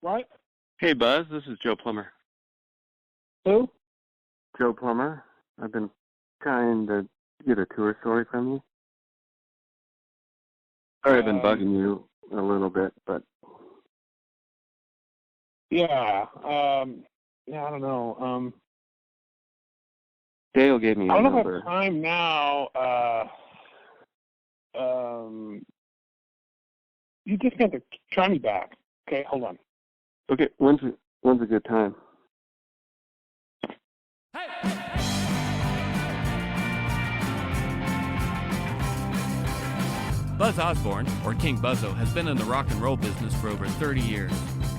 What? Hey, Buzz, this is Joe Plummer. Who? Joe Plummer. I've been trying to get a tour story from you. Sorry I've been bugging you a little bit, but... Yeah, I don't know. Dale gave me I your don't number. have time now. You just got to try me back. Okay, hold on. Okay, when's a good time? Buzz Osborne, or King Buzzo, has been in the rock and roll business for over 30 years.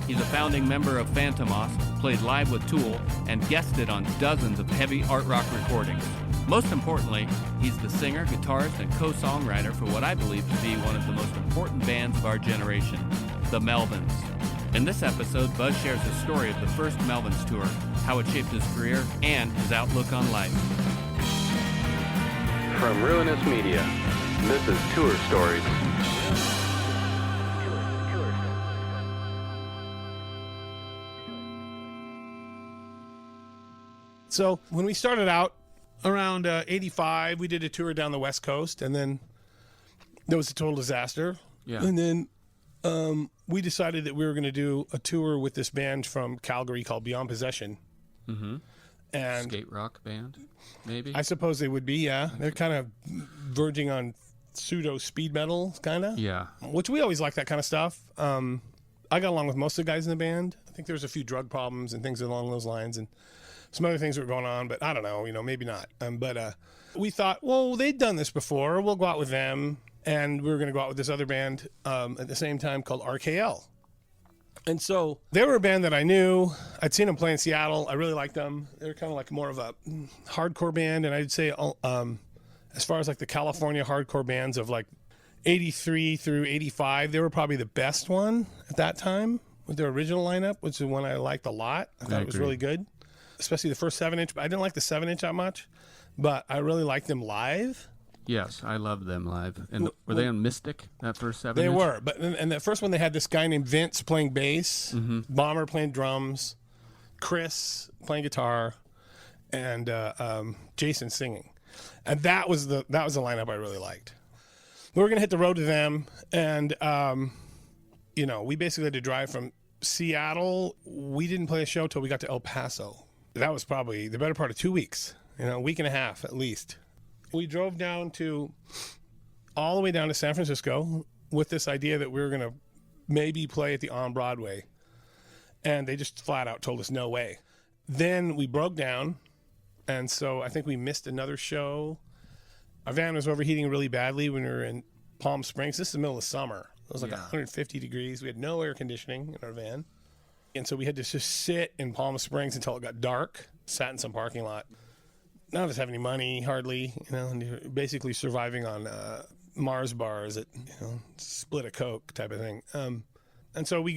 He's a founding member of Phantomos, played live with Tool, and guested on dozens of heavy art rock recordings. Most importantly, he's the singer, guitarist, and co-songwriter for what I believe to be one of the most important bands of our generation, the Melvins. In this episode, Buzz shares the story of the first Melvins tour, how it shaped his career, and his outlook on life. From Ruinous Media, this is Tour Stories. So when we started out around 85, we did a tour down the West Coast, and then there was a total disaster. Yeah. And then we decided that we were going to do a tour with this band from Calgary called Beyond Possession. Mm-hmm. And Skate rock band, maybe? I suppose they would be, yeah. They're kind of verging on pseudo speed metal, kind of. Yeah. Which we always like that kind of stuff. I got along with most of the guys in the band. I think there was a few drug problems and things along those lines, and some other things were going on, but I don't know, maybe not. But we thought, well, they'd done this before. We'll go out with them, and we were going to go out with this other band at the same time called RKL. And so they were a band that I knew. I'd seen them play in Seattle. I really liked them. They were kind of like more of a hardcore band, and I'd say as far as like the California hardcore bands of like 83 through 85, they were probably the best one at that time with their original lineup, which is the one I liked a lot. I thought it was really good, especially the first 7-inch. I didn't like the 7-inch that much, but I really liked them live. Yes, I loved them live. And were they on Mystic, that first 7-inch? They were, but and the first one they had this guy named Vince playing bass, Bomber playing drums, Chris playing guitar, and Jason singing, and that was the lineup I really liked. We were gonna hit the road to them, and we basically had to drive from Seattle. We didn't play a show till we got to El Paso. That was probably the better part of 2 weeks, a week and a half at least. We drove all the way down to San Francisco with this idea that we were going to maybe play at the On Broadway. And they just flat out told us no way. Then we broke down. And so I think we missed another show. Our van was overheating really badly when we were in Palm Springs. This is the middle of summer. It was like 150 degrees. We had no air conditioning in our van. And so we had to just sit in Palm Springs until it got dark, sat in some parking lot. None of us have any money, hardly, and you're basically surviving on Mars bars at, split a Coke type of thing. And so we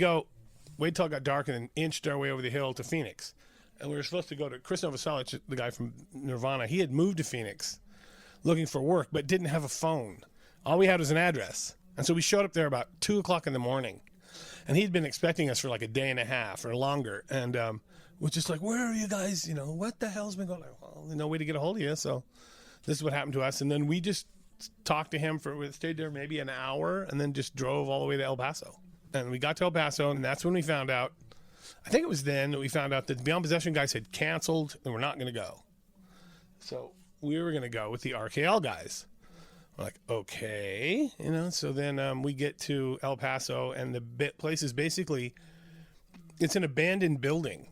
wait till it got dark and then inched our way over the hill to Phoenix. And we were supposed to go to Chris Novoselic, the guy from Nirvana. He had moved to Phoenix looking for work, but didn't have a phone. All we had was an address. And so we showed up there about 2 o'clock in the morning. And he'd been expecting us for like a day and a half or longer. And was just like, where are you guys? What the hell's been going on? Well, no way to get a hold of you. So this is what happened to us. And then we just talked to him we stayed there maybe an hour and then just drove all the way to El Paso. And we got to El Paso, and that's when we found out, I think it was then that we found out that the Beyond Possession guys had canceled and we're not going to go. So we were going to go with the RKL guys. We're like, okay, so then we get to El Paso, and the place is basically, it's an abandoned building.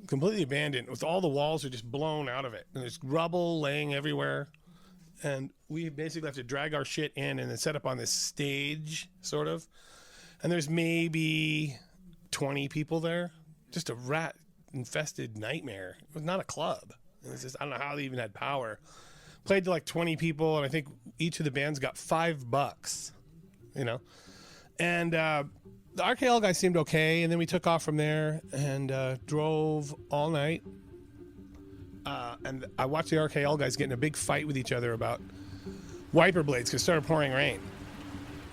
Completely abandoned, with all the walls are just blown out of it, and there's rubble laying everywhere, and we basically have to drag our shit in and then set up on this stage, sort of, and there's maybe 20 people there. Just a rat infested nightmare. It was not a club. It was just, I don't know how they even had power. Played to like 20 people, and I think each of the bands got $5, and the RKL guy seemed okay, and then we took off from there and drove all night. And I watched the RKL guys get in a big fight with each other about wiper blades because it started pouring rain.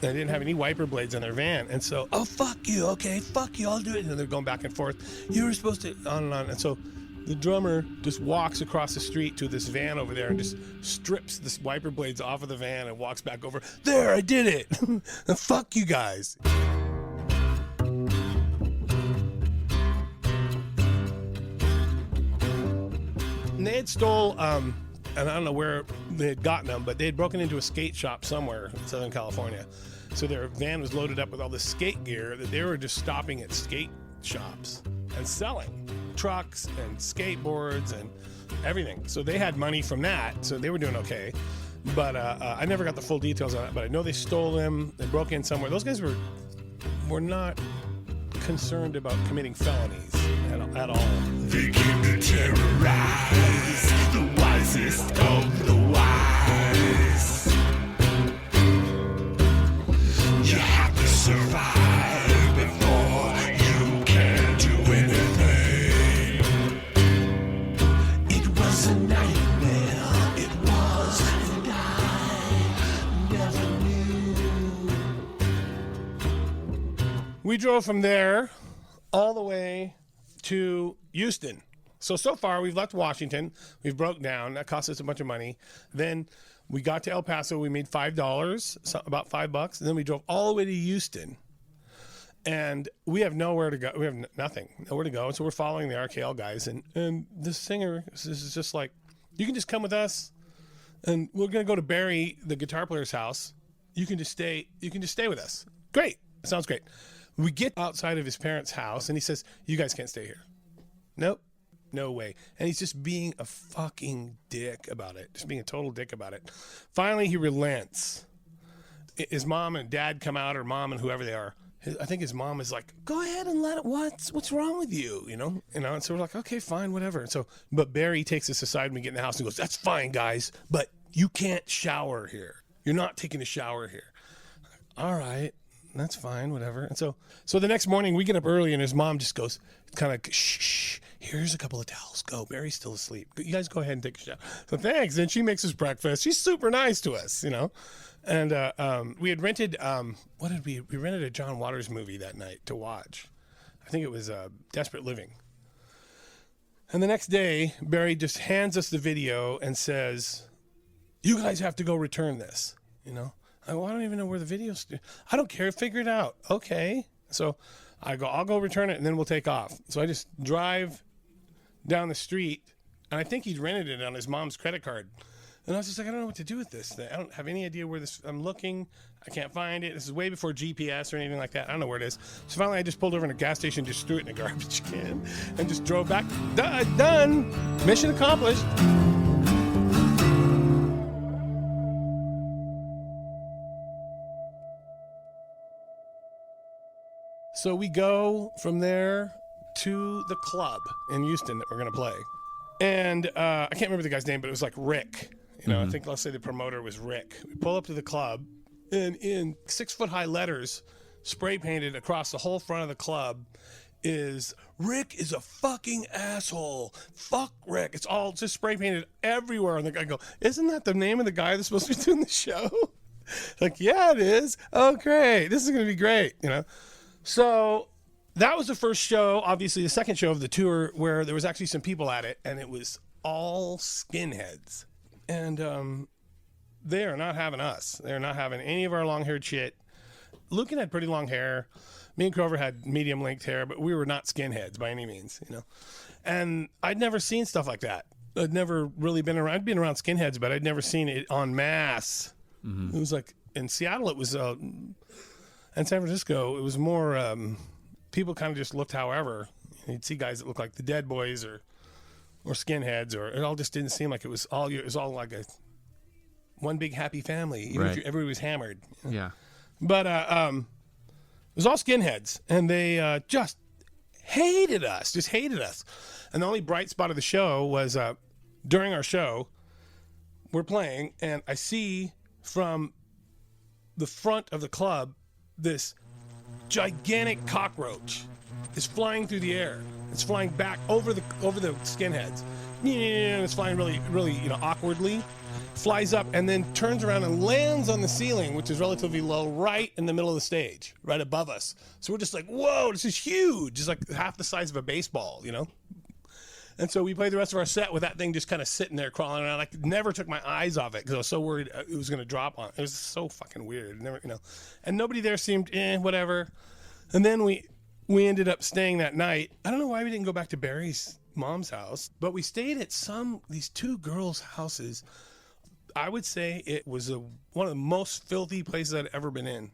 They didn't have any wiper blades on their van. And so, oh, fuck you. Okay, fuck you. I'll do it. And they're going back and forth. You were supposed to, on and on. And so the drummer just walks across the street to this van over there and just strips this wiper blades off of the van and walks back over. There, I did it. Fuck you guys. And they had stole, and I don't know where they had gotten them, but they had broken into a skate shop somewhere in Southern California. So their van was loaded up with all this skate gear that they were just stopping at skate shops and selling trucks and skateboards and everything. So they had money from that, so they were doing okay. But I never got the full details on it, but I know they stole them, they broke in somewhere. Those guys were not concerned about committing felonies at all. They came to terrorize the wisest of the wise. You have to survive before you can do anything. It was a nightmare, it was, and I never knew. We drove from there all the way to Houston. So far we've left Washington. We've broke down. That cost us a bunch of money. Then we got to El Paso. We made $5, about $5. And then we drove all the way to Houston. And we have nowhere to go. We have nothing, nowhere to go. So we're following the RKL guys. And the singer is just like, you can just come with us. And we're going to go to Barry, the guitar player's house. You can just stay with us. Great. Sounds great. We get outside of his parents' house, and he says, you guys can't stay here. Nope. No way. And he's just being a fucking dick about it. Just being a total dick about it. Finally, he relents. His mom and dad come out, or mom and whoever they are. I think his mom is like, go ahead and let it. What's wrong with you? You know? And so we're like, okay, fine, whatever. And so, but Barry takes us aside when we get in the house and goes, that's fine, guys, but you can't shower here. You're not taking a shower here. All right. That's fine, whatever. And so the next morning we get up early and his mom just goes, kind of, shh, here's a couple of towels. Go. Barry's still asleep. You guys go ahead and take a shower. So thanks. And she makes us breakfast. She's super nice to us, you know. And we had rented, what did we rented a John Waters movie that night to watch. I think it was Desperate Living. And the next day, Barry just hands us the video and says, you guys have to go return this, you know. I don't even know where the video's. I don't care. Figure it out. Okay. So I go, I'll go return it and then we'll take off. So I just drive down the street and I think he'd rented it on his mom's credit card. And I was just like, I don't know what to do with this thing. I don't have any idea where this, I'm looking. I can't find it. This is way before GPS or anything like that. I don't know where it is. So finally I just pulled over in a gas station, just threw it in a garbage can and just drove back. Done. Mission accomplished. So we go from there to the club in Houston that we're going to play. And I can't remember the guy's name, but it was like Rick. You know, I think, let's say the promoter was Rick. We pull up to the club, and in 6-foot-high letters, spray painted across the whole front of the club, is Rick is a fucking asshole. Fuck Rick. It's all just spray painted everywhere. And the guy go, isn't that the name of the guy that's supposed to be doing the show? Like, yeah, it is. Oh, great. This is going to be great, you know. So that was the first show, obviously the second show of the tour, where there was actually some people at it, and it was all skinheads. And they are not having us. They're not having any of our long-haired shit. Lucan had pretty long hair. Me and Crover had medium-length hair, but we were not skinheads by any means, you know. And I'd never seen stuff like that. I'd never really been around. I'd been around skinheads, but I'd never seen it en masse. Mm-hmm. It was like, in Seattle, it was... In San Francisco, it was more, people kind of just looked however. You'd see guys that looked like the Dead Boys or skinheads, or it all just didn't seem like it was all like a one big happy family. Even if everybody was hammered. Yeah. But it was all skinheads, and they just hated us. And the only bright spot of the show was during our show, we're playing, and I see from the front of the club, this gigantic cockroach is flying through the air. It's flying back over the skinheads. It's flying really, really, awkwardly. flies up and then turns around and lands on the ceiling, which is relatively low, right in the middle of the stage, right above us. So we're just like, whoa, this is huge. It's like half the size of a baseball, you know? And so we played the rest of our set with that thing just kind of sitting there crawling around. I never took my eyes off it because I was so worried it was going to drop on. It was so fucking weird. Never, you know. And nobody there seemed, whatever. And then we ended up staying that night. I don't know why we didn't go back to Barry's mom's house, but we stayed at these two girls' houses. I would say it was one of the most filthy places I'd ever been in.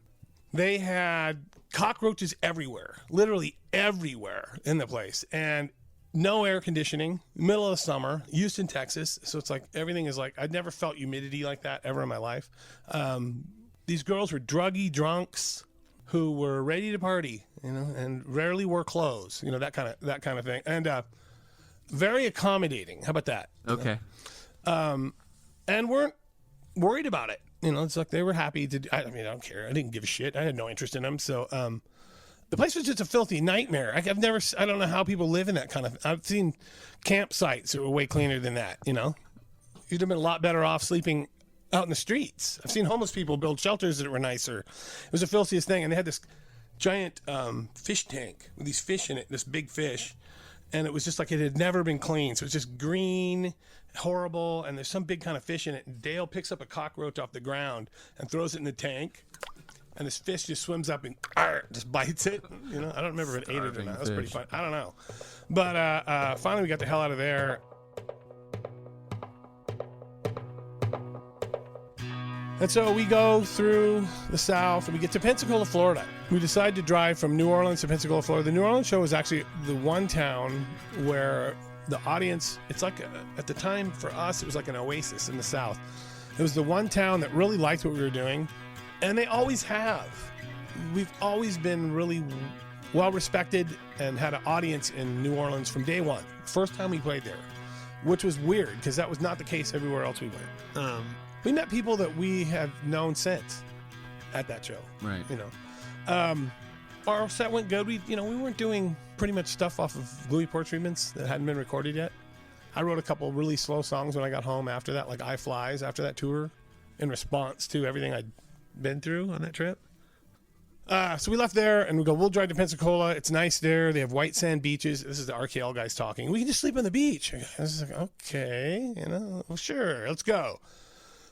They had cockroaches everywhere, literally everywhere in the place. And no air conditioning, middle of the summer, Houston, Texas. So it's like everything is like, I'd never felt humidity like that ever in my life. These girls were druggy drunks who were ready to party, you know, and rarely wore clothes, you know, that kind of thing. And very accommodating. How about that? Okay. And weren't worried about it. You know, it's like they were happy to, I mean, I don't care. I didn't give a shit. I had no interest in them. So, the place was just a filthy nightmare. I don't know how people live in that kind of, I've seen campsites that were way cleaner than that, you know? You'd have been a lot better off sleeping out in the streets. I've seen homeless people build shelters that were nicer. It was the filthiest thing. And they had this giant fish tank with these fish in it, this big fish. And it was just like it had never been cleaned. So it's just green, horrible, and there's some big kind of fish in it. And Dale picks up a cockroach off the ground and throws it in the tank. And this fish just swims up and just bites it. You know, I don't remember if it ate it or not. That was pretty fun. I don't know. But finally we got the hell out of there. And so we go through the South and we get to Pensacola, Florida. We decide to drive from New Orleans to Pensacola, Florida. The New Orleans show was actually the one town where the audience, it's like, at the time for us, it was like an oasis in the South. It was the one town that really liked what we were doing. And they always have. We've always been really well respected and had an audience in New Orleans from day one. First time we played there, which was weird because that was not the case everywhere else we went. We met people that we have known since at that show. Right. You know, our set went good. We weren't doing pretty much stuff off of Louis Port treatments that hadn't been recorded yet. I wrote a couple really slow songs when I got home after that, like I Flies after that tour, in response to everything I'd been through on that trip. So we left there and we go, we'll drive to Pensacola. It's nice there. They have white sand beaches. This is the RKL guys talking. We can just sleep on the beach. I was like, okay, you know, well, sure, let's go.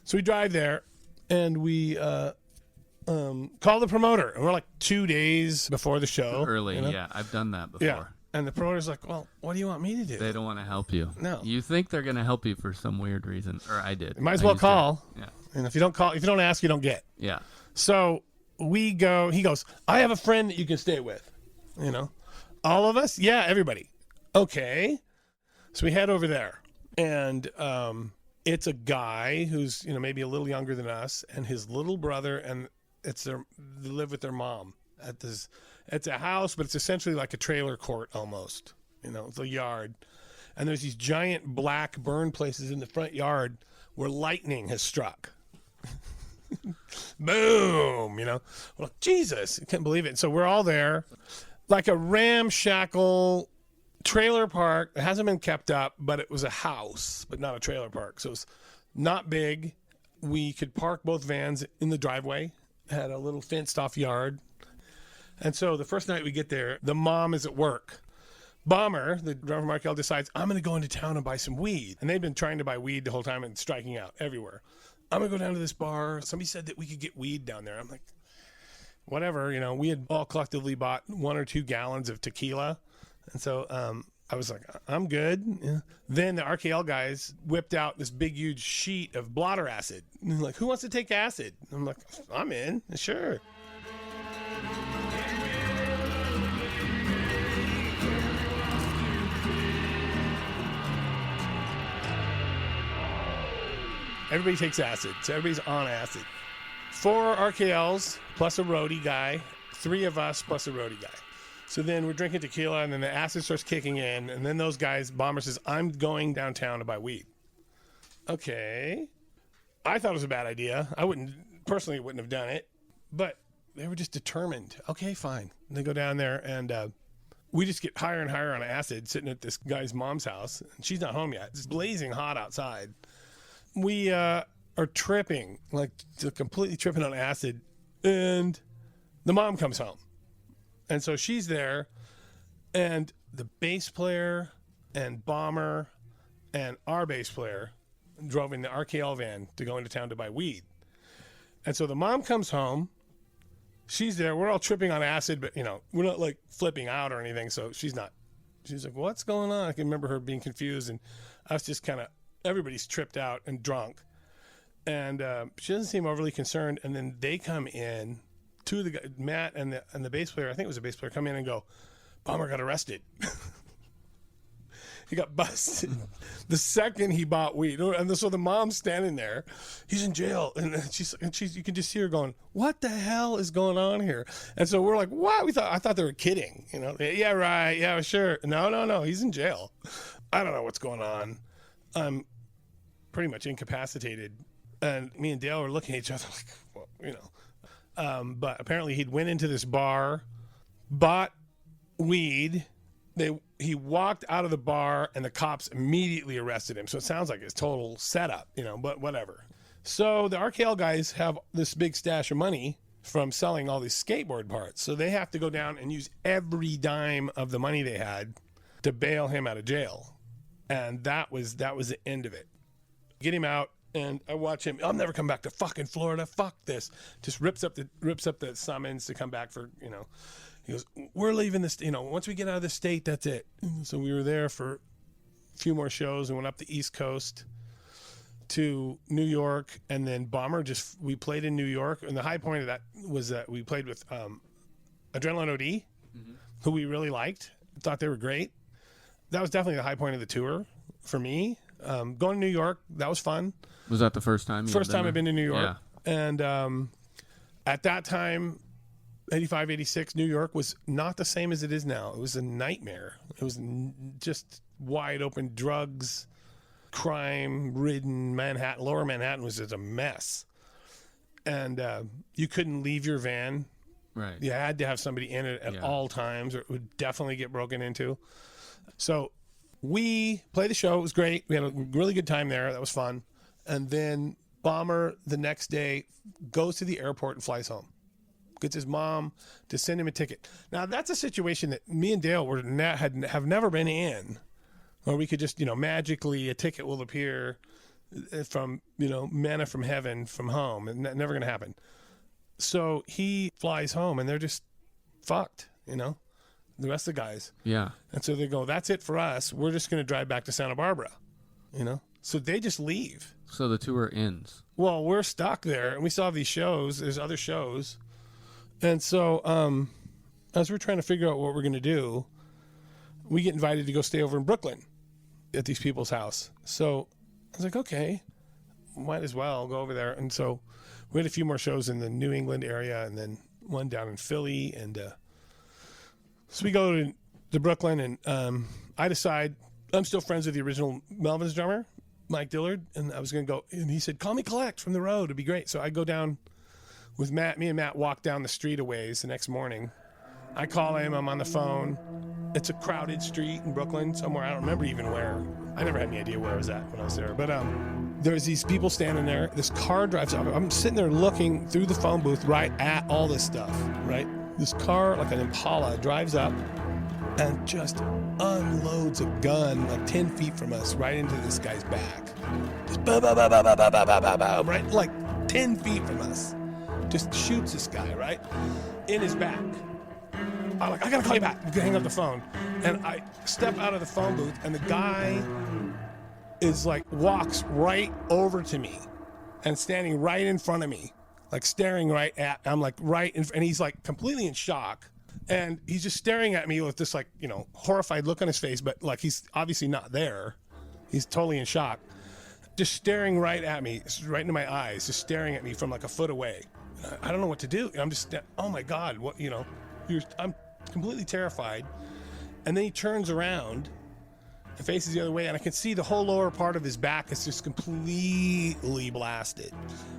So we drive there and we call the promoter. And we're like 2 days before the show. Early, you know? yeah. I've done that before. Yeah. And the promoter's like, well, what do you want me to do? They don't want to help you. No. You think they're going to help you for some weird reason. Or I did. You might as I well used call. to. Yeah. And if you don't ask, you don't get. Yeah. So we go, he goes, I have a friend that you can stay with. You know, all of us? Yeah, everybody. Okay. So we head over there and it's a guy who's, you know, maybe a little younger than us and his little brother, and they live with their mom at this, it's a house, but it's essentially like a trailer court almost, you know, it's a yard. And there's these giant black burn places in the front yard where lightning has struck. Boom, you know. Well, Jesus, I can't believe it. So we're all there, like a ramshackle trailer park that hasn't been kept up, but it was a house, but not a trailer park. So it's not big. We could park both vans in the driveway, had a little fenced off yard. And so the first night we get there, the mom is at work. Bomber, the drummer Markel, decides, I'm going to go into town and buy some weed. And they've been trying to buy weed the whole time and striking out everywhere. I'm going to go down to this bar. Somebody said that we could get weed down there. I'm like, whatever. You know, we had all collectively bought 1 or 2 gallons of tequila. And so I was like, I'm good. Yeah. Then the RKL guys whipped out this big, huge sheet of blotter acid. And they're like, who wants to take acid? I'm like, I'm in. Sure. Everybody takes acid, so everybody's on acid. 4 RKLs plus a roadie guy, 3 of us plus a roadie guy. So then we're drinking tequila, and then the acid starts kicking in, and then those guys, Bomber says, I'm going downtown to buy weed. Okay. I thought it was a bad idea. I personally wouldn't have done it, but they were just determined. Okay, fine. And they go down there, and we just get higher and higher on acid sitting at this guy's mom's house. And she's not home yet. It's blazing hot outside. We are tripping, like completely tripping on acid, and the mom comes home. And so she's there, and the bass player and Bomber and our bass player drove in the RKL van to go into town to buy weed. And so the mom comes home. She's there. We're all tripping on acid, but, you know, we're not, like, flipping out or anything, so she's not. She's like, what's going on? I can remember her being confused, and I was just kind of, everybody's tripped out and drunk. And she doesn't seem overly concerned, and then they come in, two of the guys, Matt and the bass player, I think it was a bass player, come in and go, Bomber got arrested. He got busted the second he bought weed. And so the mom's standing there. He's in jail. And she's you can just see her going, what the hell is going on here? And so we're like, what? I thought they were kidding. You know, yeah, right. Yeah, sure. No. He's in jail. I don't know what's going on. I'm pretty much incapacitated. And me and Dale were looking at each other like, well, you know. But apparently he'd went into this bar, bought weed. He walked out of the bar and the cops immediately arrested him. So it sounds like it's total setup, you know, but whatever. So the RKL guys have this big stash of money from selling all these skateboard parts. So they have to go down and use every dime of the money they had to bail him out of jail. And that was the end of it. Get him out, and I watch him. I'll never come back to fucking Florida. Fuck this. Just rips up the summons to come back for, you know. He goes, we're leaving this, you know, once we get out of the state, that's it. So we were there for a few more shows and went up the East Coast to New York. And then Bomber we played in New York. And the high point of that was that we played with Adrenaline OD, who we really liked. Thought they were great. That was definitely the high point of the tour for me. Going to New York, that was fun. Was that the first time? First time I've been to New York. Yeah. And at that time, 85, 86, New York was not the same as it is now. It was a nightmare. It was just wide open drugs, crime-ridden Manhattan. Lower Manhattan was just a mess. And you couldn't leave your van. Right. You had to have somebody in it at all times, or it would definitely get broken into. So we played the show. It was great. We had a really good time there. That was fun. And then Bomber, the next day, goes to the airport and flies home. Gets his mom to send him a ticket. Now, that's a situation that me and Dale have never been in, where we could just, you know, magically a ticket will appear from, you know, manna from heaven from home. And never going to happen. So he flies home, and they're just fucked, you know, the rest of the guys. Yeah. And so they go, that's it for us. We're just going to drive back to Santa Barbara, you know. So they just leave. So the tour ends. Well, we're stuck there, and we still have these shows. There's other shows. And so as we're trying to figure out what we're going to do, we get invited to go stay over in Brooklyn at these people's house. So I was like, okay, might as well go over there. And so we had a few more shows in the New England area, and then one down in Philly. And so we go to Brooklyn, and I decide I'm still friends with the original Melvins drummer, Mike Dillard, and I was going to go. And he said, call me Collect from the road. It'd be great. So I go down with Matt. Me and Matt walk down the street a ways the next morning. I call him. I'm on the phone. It's a crowded street in Brooklyn somewhere. I don't remember even where. I never had any idea where I was at when I was there. But there's these people standing there. This car drives up. I'm sitting there looking through the phone booth right at all this stuff, right? This car, like an Impala, drives up and just unloads a gun like 10 feet from us right into this guy's back. Just right, like 10 feet from us. Just shoots this guy, right? In his back. I'm like, I gotta call you back. Hang up the phone. And I step out of the phone booth, and the guy is like, walks right over to me and standing right in front of me, like staring right at, I'm like, right in, and he's like completely in shock. And he's just staring at me with this, like, you know, horrified look on his face, but like he's obviously not there. He's totally in shock. Just staring right at me, right into my eyes, just staring at me from like a foot away. I don't know what to do. I'm just, oh my God, what, you know, I'm completely terrified. And then he turns around and faces the other way, and I can see the whole lower part of his back is just completely blasted.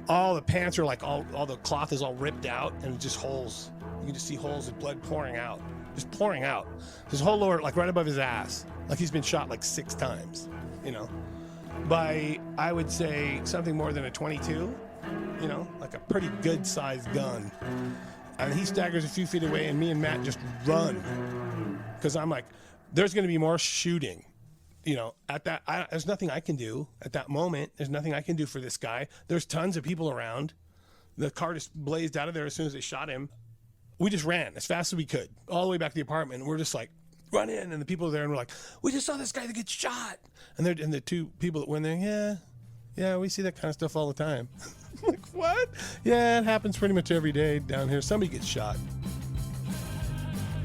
All the pants are like, all the cloth is all ripped out, and just holes. You can just see holes of blood pouring out, just pouring out. His whole lower, like right above his ass, like he's been shot like 6 times, you know. by, I would say, something more than a 22, you know, like a pretty good sized gun. And he staggers a few feet away, and me and Matt just run. Because I'm like, there's going to be more shooting. You know, at that, there's nothing I can do at that moment. There's nothing I can do for this guy. There's tons of people around. The car just blazed out of there as soon as they shot him. We just ran as fast as we could, all the way back to the apartment. And we're just like, run in. And the people there, and we're like, we just saw this guy that gets shot. And the two people that went there, yeah, we see that kind of stuff all the time. Like, what? Yeah, it happens pretty much every day down here. Somebody gets shot.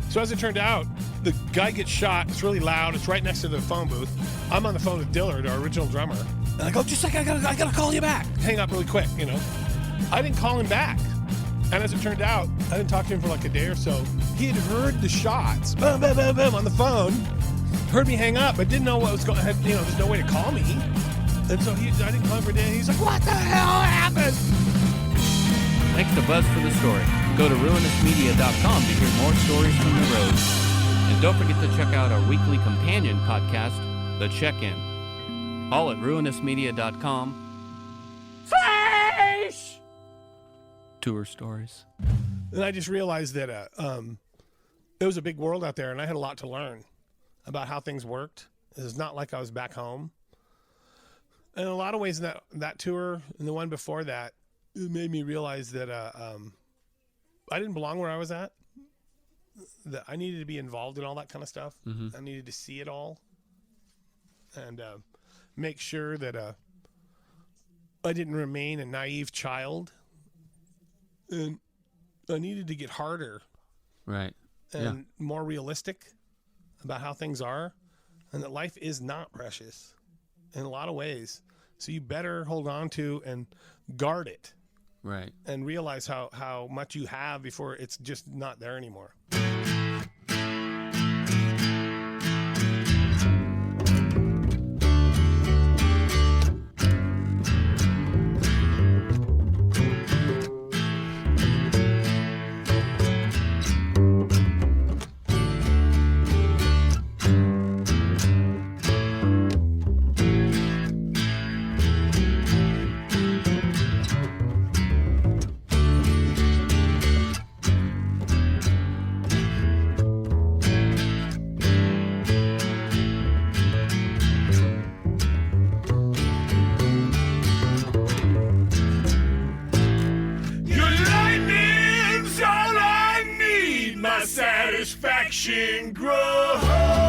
So as it turned out, the guy gets shot. It's really loud. It's right next to the phone booth. I'm on the phone with Dillard, our original drummer. And I go, just a second, I gotta call you back. Hang up really quick, you know. I didn't call him back. And as it turned out, I didn't talk to him for like a day or so. He had heard the shots, boom, boom, boom, boom, on the phone. Heard me hang up, but didn't know what was going on. You know, there's no way to call me. And so I didn't call him for a day. He's like, what the hell happened? Thanks to Buzz for the story. Go to ruinousmedia.com to hear more stories from the road. And don't forget to check out our weekly companion podcast, The Check-In. All at ruinousmedia.com/tour stories. And I just realized that it was a big world out there, and I had a lot to learn about how things worked. It's not like I was back home. In a lot of ways, in that tour and the one before that, it made me realize that I didn't belong where I was at. That I needed to be involved in all that kind of stuff. Mm-hmm. I needed to see it all and make sure that I didn't remain a naive child. And I needed to get harder, right, and more realistic about how things are, and that life is not precious in a lot of ways. So you better hold on to and guard it. Right. And realize how much you have before it's just not there anymore. Satisfaction grows.